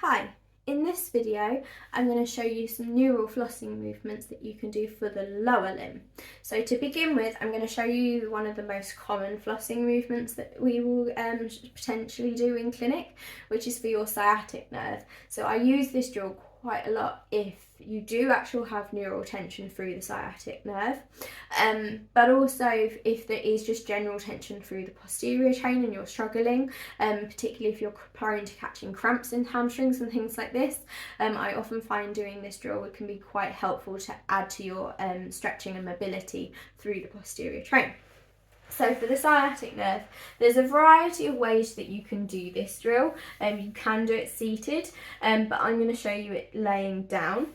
Hi, in this video I'm going to show you some neural flossing movements that you can do for the lower limb. So to begin with, I'm going to show you one of the most common flossing movements that we will potentially do in clinic, which is for your sciatic nerve. So I use this drill quite a lot if you do actually have neural tension through the sciatic nerve, but also if there is just general tension through the posterior chain and you're struggling, particularly if you're prone to catching cramps in hamstrings and things like this. I often find doing this drill can be quite helpful to add to your stretching and mobility through the posterior chain. So for the sciatic nerve, there's a variety of ways that you can do this drill. You can do it seated, but I'm going to show you it laying down.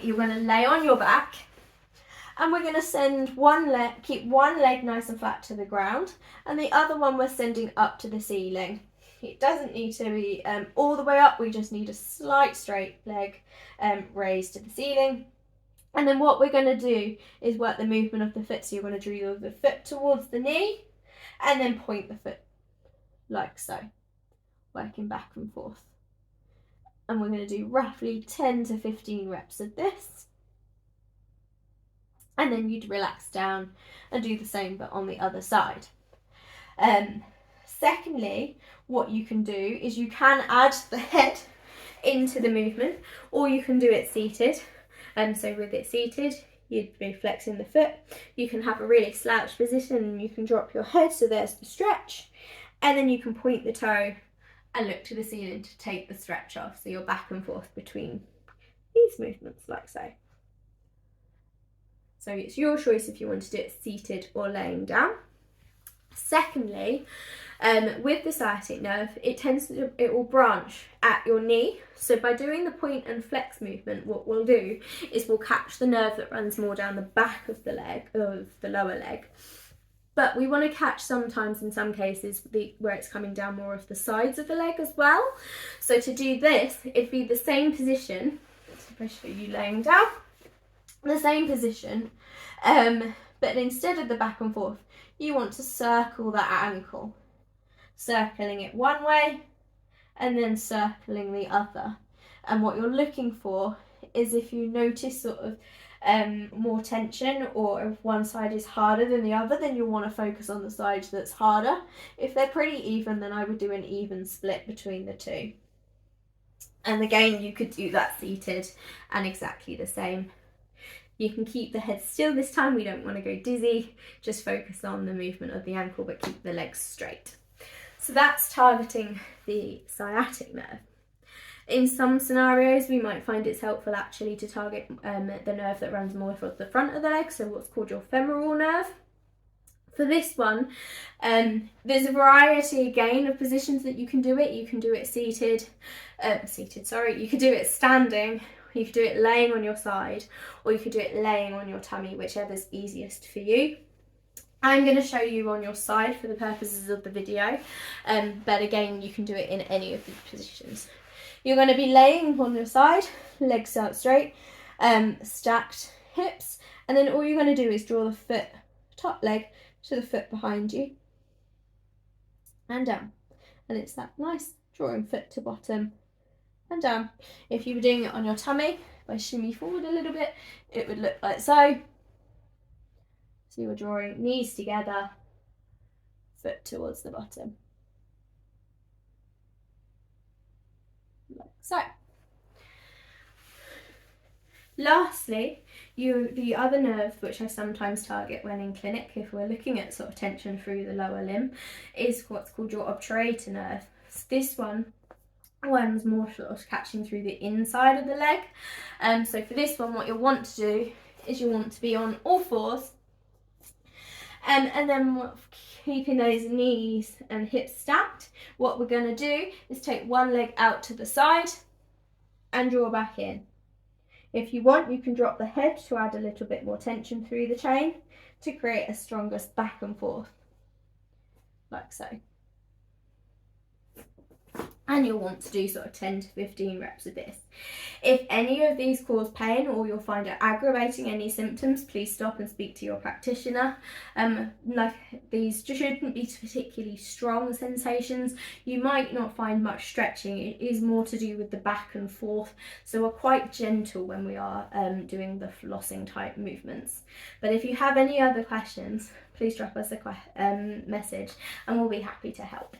You're going to lay on your back, and we're going to send one leg, keep one leg nice and flat to the ground, and the other one we're sending up to the ceiling. It doesn't need to be all the way up, we just need a slight straight leg raised to the ceiling. And then what we're going to do is work the movement of the foot. So you're going to draw the foot towards the knee and then point the foot like so, working back and forth. And we're going to do roughly 10 to 15 reps of this. And then you'd relax down and do the same but on the other side. Secondly, what you can do is you can add the head into the movement, or you can do it seated. So with it seated, you'd be flexing the foot. You can have a really slouched position and you can drop your head, so there's the stretch. And then you can point the toe and look to the ceiling to take the stretch off. So you're back and forth between these movements like so. So it's your choice if you want to do it seated or laying down. Secondly, with the sciatic nerve, it will branch at your knee. So by doing the point and flex movement, what we'll do is we'll catch the nerve that runs more down the back of the leg, of the lower leg. But we want to catch sometimes, in some cases, where it's coming down more of the sides of the leg as well. So to do this, it'd be the same position. So if I show you laying down, the same position, but instead of the back and forth, you want to circle that ankle. Circling it one way and then circling the other. And what you're looking for is, if you notice sort of more tension, or if one side is harder than the other, then you'll want to focus on the side that's harder. If they're pretty even, then I would do an even split between the two. And again, you could do that seated and exactly the same. You can keep the head still this time, we don't want to go dizzy, just focus on the movement of the ankle but keep the legs straight. So that's targeting the sciatic nerve. In some scenarios, we might find it's helpful actually to target the nerve that runs more towards the front of the leg, so what's called your femoral nerve. For this one, there's a variety again of positions that you can do it. You can do it seated, you could do it standing, you could do it laying on your side, or you could do it laying on your tummy, whichever's easiest for you. I'm going to show you on your side for the purposes of the video, but again, you can do it in any of these positions. You're going to be laying on your side, legs out straight, stacked hips, and then all you're going to do is draw the foot, top leg, to the foot behind you, and down. And it's that nice drawing foot to bottom and down. If you were doing it on your tummy, if I shimmy forward a little bit, it would look like so. So you're drawing knees together, foot towards the bottom. Like so. Lastly, the other nerve which I sometimes target when in clinic, if we're looking at sort of tension through the lower limb, is what's called your obturator nerve. So this one's more sort of catching through the inside of the leg. So for this one, what you'll want to do is you want to be on all fours, and then keeping those knees and hips stacked. What we're going to do is take one leg out to the side and draw back in. If you want, you can drop the head to add a little bit more tension through the chain to create a stronger back and forth, like so. and you'll want to do sort of 10 to 15 reps of this. If any of these cause pain or you'll find it aggravating any symptoms, please stop and speak to your practitioner. Like these shouldn't be particularly strong sensations. You might not find much stretching. It is more to do with the back and forth. So we're quite gentle when we are doing the flossing type movements. But if you have any other questions, please drop us a message and we'll be happy to help.